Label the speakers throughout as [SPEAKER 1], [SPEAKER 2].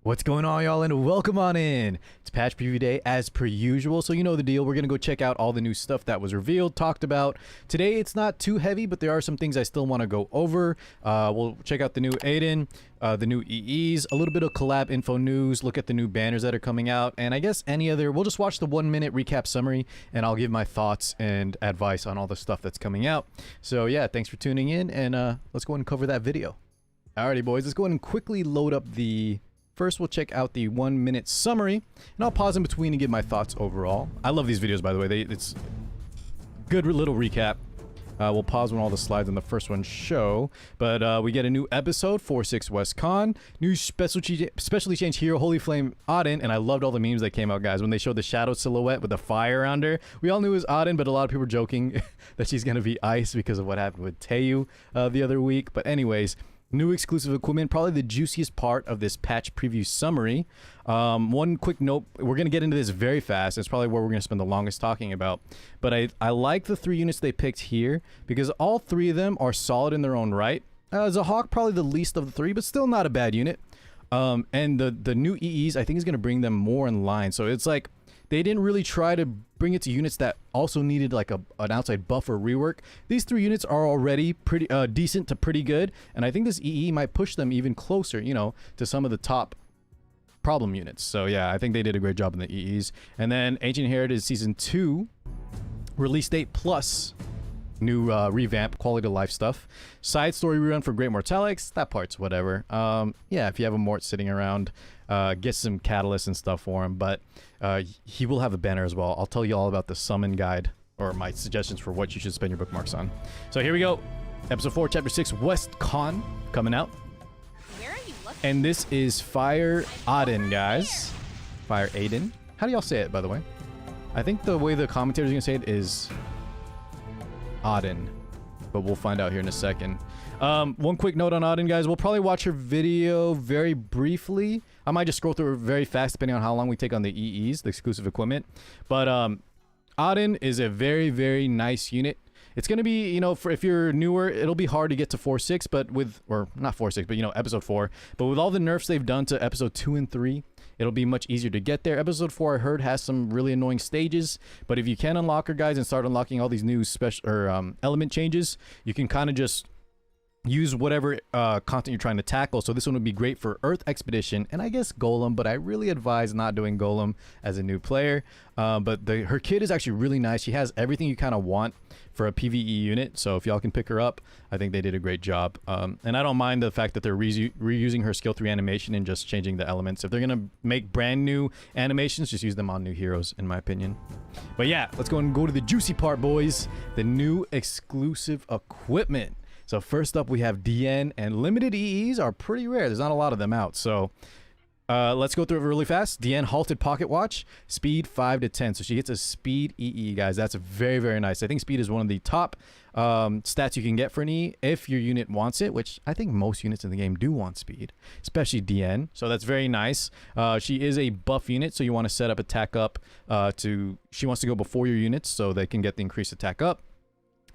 [SPEAKER 1] What's going on, y'all, and welcome on in. It's patch preview day as per usual, so you know the deal. We're gonna go check out all the new stuff that was revealed, talked about. Today it's not too heavy, but there are some things I still want to go over. We'll check out the new Aiden, the new EEs, a little bit of collab info news, look at the new banners that are coming out, and I guess any other. We'll just watch the 1-minute recap summary, and I'll give my thoughts and advice on all the stuff that's coming out. So yeah, thanks for tuning in, and let's go ahead and cover that video. Alrighty, boys, let's go ahead and quickly load up the. First, we'll check out the 1-minute summary, and I'll pause in between and give my thoughts overall. I love these videos, by the way. It's good little recap. We'll pause when all the slides on the first one show. But we get a new episode, 4-6 West Con. New specially changed hero, Holy Flame Auden. And I loved all the memes that came out, guys. When they showed the shadow silhouette with the fire around her. We all knew it was Auden, but a lot of people were joking that she's going to be Ice because of what happened with Teiyu the other week. But anyways, new exclusive equipment, probably the juiciest part of this patch preview summary. One quick note, we're going to get into this very fast. It's probably where we're going to spend the longest talking about. But I like the 3 units they picked here because all 3 of them are solid in their own right. Zahhak probably the least of the 3, but still not a bad unit. And the new EEs, I think, is going to bring them more in line. So it's like they didn't really try to bring it to units that also needed like an outside buff or rework. These 3 units are already pretty decent to pretty good, and I think this EE might push them even closer, you know, to some of the top problem units. So yeah, I think they did a great job in the EEs. And then Ancient Heritage Season 2, release date plus new revamp, quality of life stuff. Side story rerun for Great Mortalix, that part's whatever. Yeah, if you have a Mort sitting around, get some catalysts and stuff for him, but he will have a banner as well. I'll tell you all about the summon guide, or my suggestions for what you should spend your bookmarks on. So here we go. Episode 4, Chapter 6, West Con, coming out.
[SPEAKER 2] Where are you looking?
[SPEAKER 1] And this is Fire Auden, guys. Fire Aiden. How do y'all say it, by the way? I think the way the commentators are going to say it is Auden, but we'll find out here in a second. One quick note on Auden, guys. We'll probably watch her video very briefly. I might just scroll through it very fast depending on how long we take on the EEs, the exclusive equipment. But Auden is a very, very nice unit. It's going to be, you know, for if you're newer, it'll be hard to get to 4-6, but with, or not 4-6, but, you know, episode 4. But with all the nerfs they've done to episode 2 and 3, it'll be much easier to get there. Episode 4, I heard, has some really annoying stages, but if you can unlock her, guys, and start unlocking all these new special or element changes, you can kind of just use whatever content you're trying to tackle. So this one would be great for Earth Expedition and I guess Golem, but I really advise not doing Golem as a new player. But her kit is actually really nice. She has everything you kind of want for a PvE unit. So if y'all can pick her up, I think they did a great job. And I don't mind the fact that they're reusing her skill 3 animation and just changing the elements. If they're going to make brand new animations, just use them on new heroes, in my opinion. But yeah, let's go and go to the juicy part, boys. The new exclusive equipment. So first up, we have DN, and limited EEs are pretty rare. There's not a lot of them out. So let's go through it really fast. DN halted pocket watch, speed 5 to 10. So she gets a speed EE, guys. That's very, very nice. I think speed is one of the top stats you can get for an EE if your unit wants it, which I think most units in the game do want speed, especially DN. So that's very nice. She is a buff unit, so you want to set up attack up she wants to go before your units so they can get the increased attack up.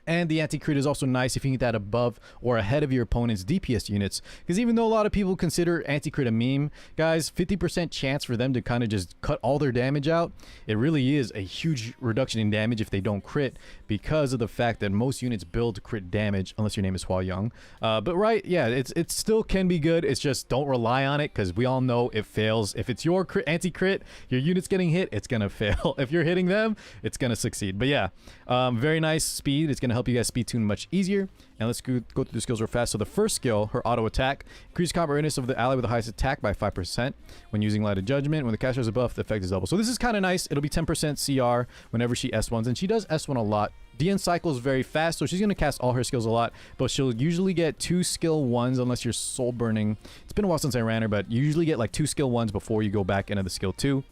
[SPEAKER 1] And the anti-crit is also nice if you can get that above or ahead of your opponent's DPS units. Because even though a lot of people consider anti-crit a meme, guys, 50% chance for them to kind of just cut all their damage out, it really is a huge reduction in damage if they don't crit, because of the fact that most units build to crit damage, unless your name is Hua Young. But right, yeah, it still can be good. It's just don't rely on it, because we all know it fails. If it's your anti-crit, your unit's getting hit, it's going to fail. If you're hitting them, it's going to succeed. But yeah, very nice speed. It's going to help you guys speed tune much easier. And let's go through the skills real fast. So the first skill, her auto attack, increase combat awareness of the ally with the highest attack by 5% when using Light of Judgment. When the caster is a buff, the effect is double. So this is kind of nice. It'll be 10% CR whenever she S1s, and she does S1 a lot. DN cycles very fast, so she's going to cast all her skills a lot, but she'll usually get 2 skill 1s unless you're soul burning. It's been a while since I ran her, but you usually get like 2 skill 1s before you go back into the skill 2.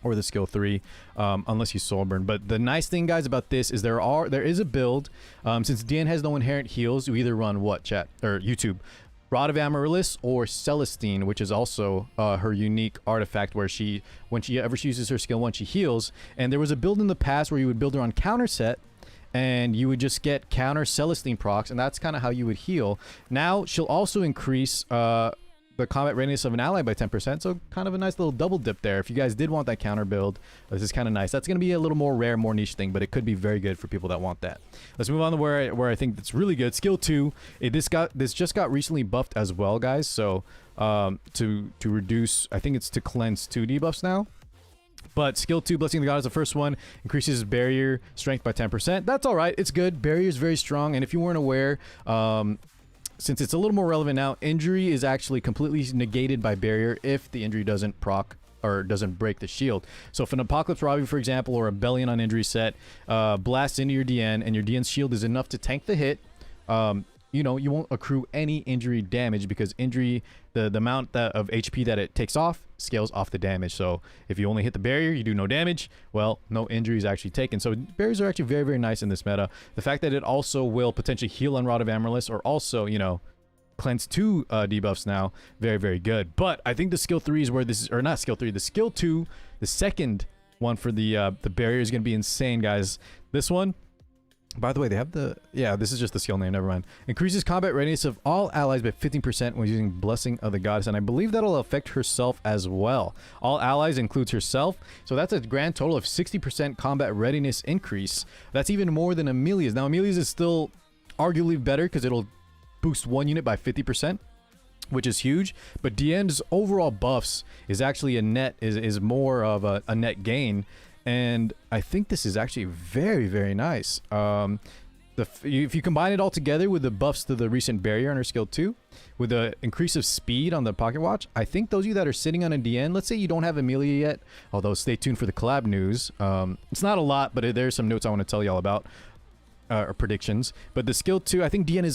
[SPEAKER 1] Or the skill 3, unless you soul burn. But the nice thing, guys, about this is there is a build. Since DN has no inherent heals, you either run what, chat or YouTube, Rod of Amaryllis or Celestine, which is also her unique artifact where whenever she uses her skill 1, she heals. And there was a build in the past where you would build her on counter set, and you would just get counter Celestine procs, and that's kind of how you would heal. Now she'll also increase the the combat readiness of an ally by 10%. So kind of a nice little double dip there. If you guys did want that counter build, this is kind of nice. That's going to be a little more rare, more niche thing, but it could be very good for people that want that. Let's move on to where I think that's really good. Skill 2. This just got recently buffed as well, guys. So to reduce, I think it's to cleanse 2 debuffs now. But skill 2, Blessing the God, is the first one. Increases barrier strength by 10%. That's all right. It's good. Barrier is very strong. And if you weren't aware, since it's a little more relevant now, injury is actually completely negated by barrier if the injury doesn't proc or doesn't break the shield. So if an Apocalypse Robbie, for example, or a Bellion on injury set blasts into your DN and your DN's shield is enough to tank the hit, you know, you won't accrue any injury damage because injury, the amount of HP that it takes off scales off the damage. So if you only hit the barrier, you do no damage. Well, no injury is actually taken. So barriers are actually very, very nice in this meta. The fact that it also will potentially heal on Rod of Amaryllis or also, you know, cleanse 2 debuffs now, very, very good. But I think the skill 3 is where this is, or not skill 3, the skill 2, the second one for the barrier is going to be insane, guys. This one, by the way, they have the... Yeah, this is just the skill name. Never mind. Increases combat readiness of all allies by 15% when using Blessing of the Goddess. And I believe that'll affect herself as well. All allies includes herself. So that's a grand total of 60% combat readiness increase. That's even more than Amelia's. Now, Amelia's is still arguably better because it'll boost 1 unit by 50%. Which is huge, but Diane's overall buffs is actually a net, is more of a net gain. And I think this is actually very, very nice. If you combine it all together with the buffs to the recent barrier on her skill 2, with the increase of speed on the pocket watch, I think those of you that are sitting on a DN, let's say you don't have Amelia yet, although stay tuned for the collab news. It's not a lot, but there's some notes I want to tell y'all about. Or predictions, but the skill 2, I think DN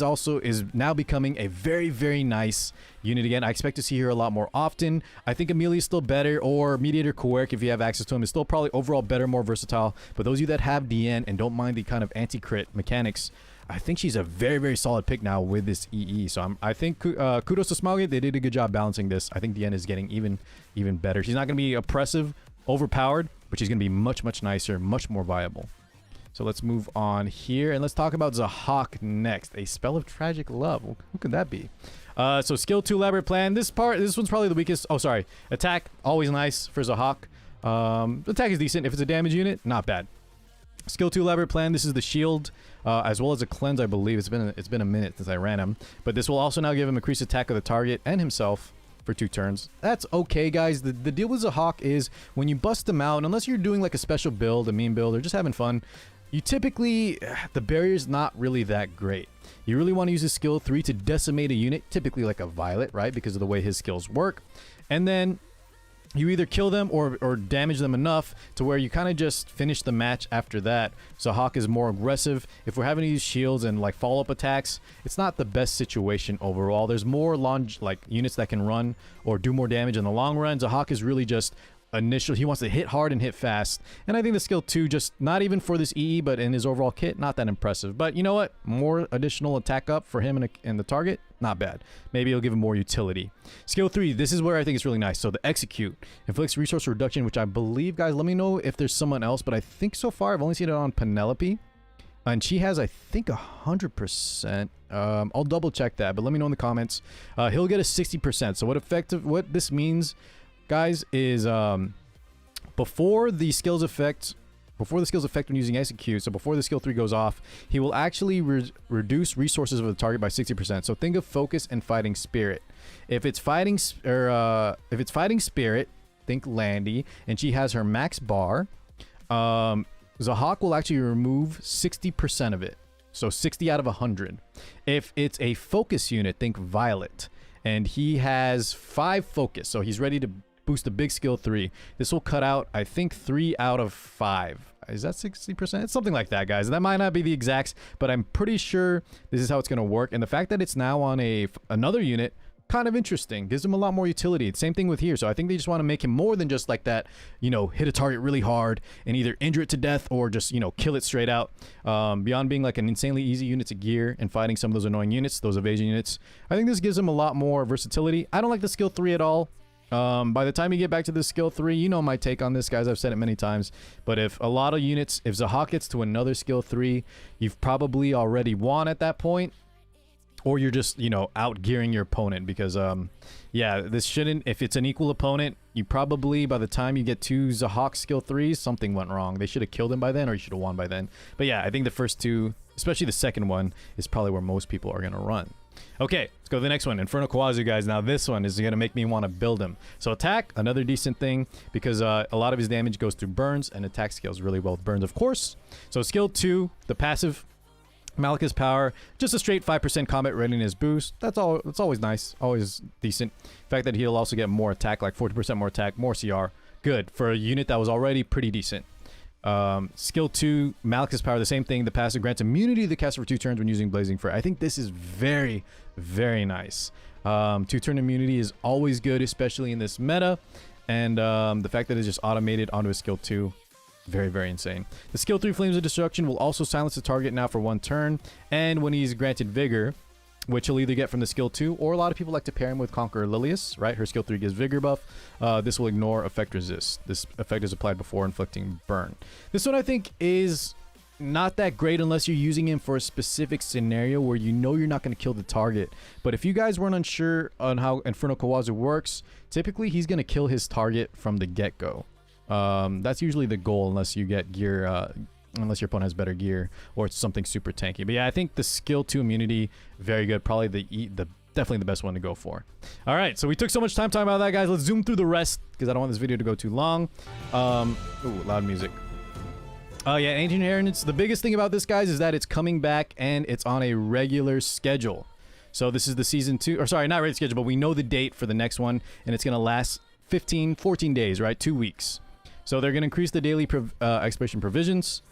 [SPEAKER 1] is now becoming a very, very nice unit again. I expect to see her a lot more often. I think Amelia is still better, or Mediator Quirk, if you have access to him, is still probably overall better, more versatile. But those of you that have DN and don't mind the kind of anti-crit mechanics, I think she's a very, very solid pick now with this EE. So I think kudos to Smaugate. They did a good job balancing this. I think DN is getting even better. She's not going to be oppressive, overpowered, but she's going to be much, much nicer, much more viable. So let's move on here and let's talk about Zahak next. A Spell of Tragic Love. Well, who could that be? So skill 2, Elaborate Plan. This one's probably the weakest. Oh, sorry. Attack, always nice for Zahak. Attack is decent. If it's a damage unit, not bad. Skill 2, Elaborate Plan. This is the shield, as well as a cleanse, I believe. It's been a minute since I ran him. But this will also now give him increased attack of the target and himself for 2 turns. That's okay, guys. The deal with Zahak is when you bust him out, unless you're doing like a special build, a meme build, or just having fun, you typically, the barrier's not really that great. You really want to use his skill 3 to decimate a unit, typically like a Violet, right? Because of the way his skills work. And then you either kill them or damage them enough to where you kind of just finish the match after that. So Hawk is more aggressive. If we're having to use shields and like follow-up attacks, it's not the best situation overall. There's more units that can run or do more damage in the long run. So Hawk is really just he wants to hit hard and hit fast, and I think the skill 2, just not even for this EE but in his overall kit, not that impressive. But you know what, more additional attack up for him and the target, not bad. Maybe it'll give him more utility. Skill 3, this is where I think it's really nice. So the Execute inflicts resource reduction, which I believe, guys, let me know if there's someone else, but I think so far I've only seen it on Penelope, and she has, I think, 100%. I'll double check that, but let me know in the comments. He'll get a 60%. So what this means, guys, is before the skills effect when using Execute, so before the skill 3 goes off, he will actually reduce resources of the target by 60%. So think of Focus and Fighting Spirit. If it's Fighting Spirit, think Landy, and she has her max bar, Zahak will actually remove 60% of it. So 60 out of 100. If it's a focus unit, think Violet, and he has 5 focus, so he's ready to boost the big skill 3. This will cut out, I think, 3 out of 5. Is that 60%? It's something like that, guys. That might not be the exacts, but I'm pretty sure this is how it's going to work. And the fact that it's now on another unit, kind of interesting. Gives him a lot more utility. Same thing with here. So I think they just want to make him more than just like that, you know, hit a target really hard and either injure it to death or just, you know, kill it straight out. Beyond being like an insanely easy unit to gear and fighting some of those annoying units, those evasion units, I think this gives him a lot more versatility. I don't like the skill 3 at all. By the time you get back to the skill 3, you know my take on this, guys. I've said it many times. But if a lot of units, if Zahak gets to another skill 3, you've probably already won at that point. or you're just, you know, outgearing your opponent, because yeah, this shouldn't, if it's an equal opponent, you probably, by the time you get to Zahawk skill 3s, something went wrong. They should have killed him by then, or you should have won by then. But yeah, I think the first two, especially the second one, is probably where most people are gonna run. Okay, let's go to the next one. Inferno Kawazu, guys. Now this one is gonna make me want to build him. So attack, another decent thing, because a lot of his damage goes through burns, and attack scales really well with burns, of course. So skill 2, the passive, Malika's power, just a straight 5% combat readiness boost. That's all. That's always nice, always decent. The fact that he'll also get more attack, like 40% more attack, more CR. Good for a unit that was already pretty decent. Skill 2, Malika's power, the same thing. The passive grants immunity to the caster for 2 turns when using Blazing Fire. I think this is very, very nice. 2-turn immunity is always good, especially in this meta. And the fact that it's just automated onto a skill 2, very, very insane. The skill 3, Flames of Destruction, will also silence the target now for 1 turn. And when he's granted Vigor, which he'll either get from the skill 2, or a lot of people like to pair him with Conqueror Lilius, right? Her skill 3 gives Vigor buff. This will ignore effect resist. This effect is applied before inflicting burn. This one I think is not that great unless you're using him for a specific scenario where you know you're not going to kill the target. But if you guys weren't unsure on how Inferno Kawazu works, typically he's going to kill his target from the get-go. That's usually the goal, unless you get gear, unless your opponent has better gear or it's something super tanky. But yeah, I think the skill 2 immunity, very good. Probably definitely the best one to go for. All right, so we took so much time talking about that, guys. Let's zoom through the rest, because I don't want this video to go too long. Ooh, loud music. Yeah, Ancient Inheritance. The biggest thing about this, guys, is that it's coming back and it's on a regular schedule. So this is the season 2, or sorry, not regular schedule, but we know the date for the next one, and it's gonna last 14 days, right? 2 weeks. So they're gonna increase the daily exploration provisions,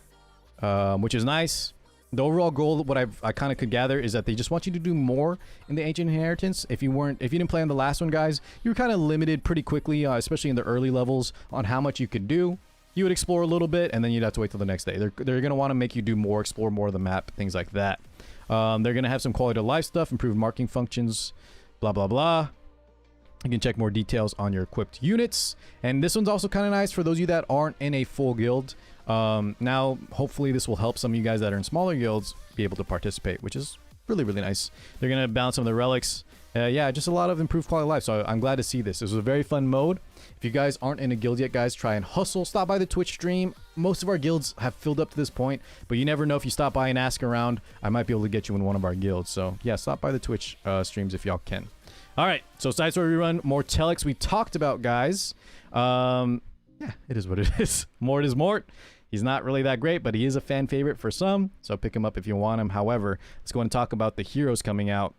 [SPEAKER 1] which is nice. The overall goal, what I kind of could gather, is that they just want you to do more in the Ancient Inheritance. If you didn't play on the last one, guys, you were kind of limited pretty quickly, especially in the early levels, on how much you could do. You would explore a little bit, and then you'd have to wait till the next day. They're going to want to make you do more, explore more of the map, things like that. They're going to have some quality of life stuff, improved marking functions, blah, blah, blah. You can check more details on your equipped units. And this one's also kind of nice for those of you that aren't in a full guild. Now, hopefully this will help some of you guys that are in smaller guilds be able to participate, which is really, really nice. They're going to balance some of the relics. Yeah, just a lot of improved quality of life, so I'm glad to see this. This was a very fun mode. If you guys aren't in a guild yet, guys, try and hustle. Stop by the Twitch stream. Most of our guilds have filled up to this point, but you never know. If you stop by and ask around, I might be able to get you in one of our guilds. So yeah, stop by the Twitch streams if y'all can. All right, so side story rerun, more Telex we talked about, guys. Yeah, it is what it is. Mort is Mort. He's not really that great, but he is a fan favorite for some, so pick him up if you want him. However, let's go and talk about the heroes coming out,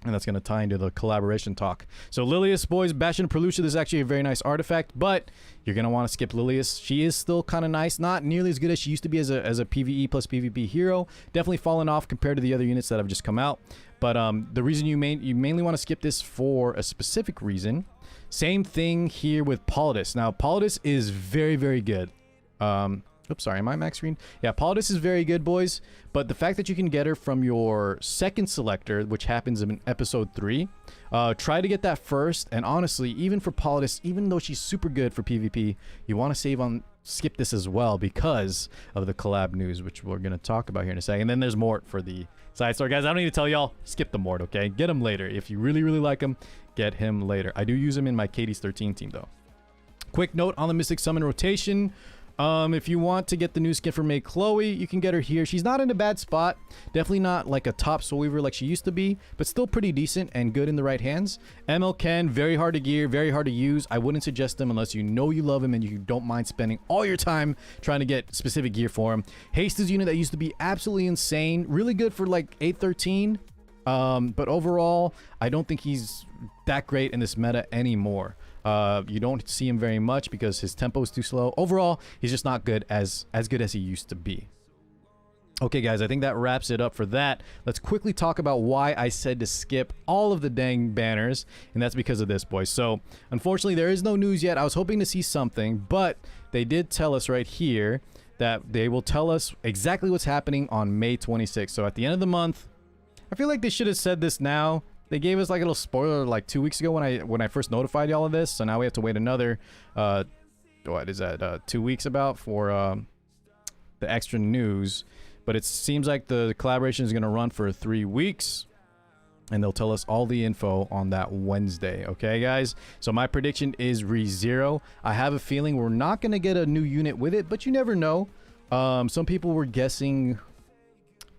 [SPEAKER 1] and that's going to tie into the collaboration talk. So Lilius, boys, Bastion of Prelucia, this is actually a very nice artifact, but you're going to want to skip Lilius. She is still kind of nice, not nearly as good as she used to be as a PvE plus PvP hero. Definitely fallen off compared to the other units that have just come out. But the reason you mainly want to skip this for a specific reason. Same thing here with Politis. Now, Politis is very, very good. Oops, sorry, am I max screen? Yeah, Politis is very good, boys, but the fact that you can get her from your second selector, which happens in episode 3, try to get that first. And honestly, even for Politis, even though she's super good for PvP, you want to skip this as well because of the collab news, which we're going to talk about here in a second. And then there's Mort for the side story. Guys, I don't need to tell y'all, skip the Mort, okay? Get him later. If you really, really like him, get him later. I do use him in my Katie's 13 team, though. Quick note on the Mystic Summon rotation. If you want to get the new skin for May Chloe, you can get her here. She's not in a bad spot. Definitely not like a top Soul Weaver like she used to be, but still pretty decent and good in the right hands. ML Ken, very hard to gear, very hard to use. I wouldn't suggest him unless you know you love him and you don't mind spending all your time trying to get specific gear for him. Haste is a unit that used to be absolutely insane. Really good for like 813. But overall, I don't think he's that great in this meta anymore. You don't see him very much because his tempo is too slow. Overall, he's just not good as good as he used to be. Okay, guys, I think that wraps it up for that. Let's quickly talk about why I said to skip all of the dang banners, and that's because of this, boys. So, unfortunately, there is no news yet. I was hoping to see something, but they did tell us right here that they will tell us exactly what's happening on May 26th. So, at the end of the month, I feel like they should have said this now. They gave us like a little spoiler like 2 weeks ago when I first notified y'all of this. So now we have to wait another, what is that, 2 weeks about for the extra news. But it seems like the collaboration is going to run for 3 weeks. and they'll tell us all the info on that Wednesday. Okay, guys? So my prediction is ReZero. I have a feeling we're not going to get a new unit with it, but you never know. Some people were guessing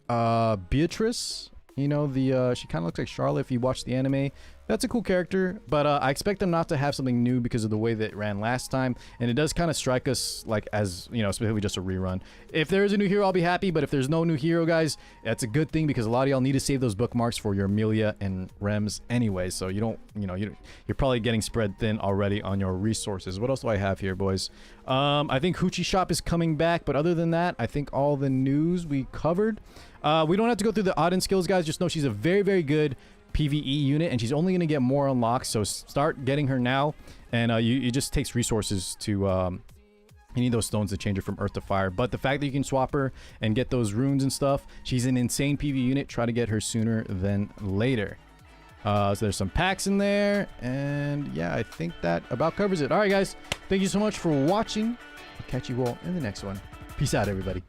[SPEAKER 1] Beatrice. You know, the she kind of looks like Charlotte if you watch the anime. That's a cool character, but I expect them not to have something new because of the way that it ran last time. And it does kind of strike us like as, you know, specifically just a rerun. If there is a new hero, I'll be happy. But if there's no new hero, guys, that's a good thing because a lot of y'all need to save those bookmarks for your Amelia and Rems anyway. So you don't, you know, you're probably getting spread thin already on your resources. What else do I have here, boys? I think Hoochie Shop is coming back. But other than that, I think all the news we covered. We don't have to go through the Auden skills, guys. Just know she's a very, very good PvE unit, and she's only going to get more unlocks, so start getting her now. And it just takes resources to you need those stones to change her from earth to fire. But the fact that you can swap her and get those runes and stuff, she's an insane PvE unit. Try to get her sooner than later. So there's some packs in there, and yeah, I think that about covers it. All right, guys, thank you so much for watching. I'll catch you all in the next one. Peace out, everybody.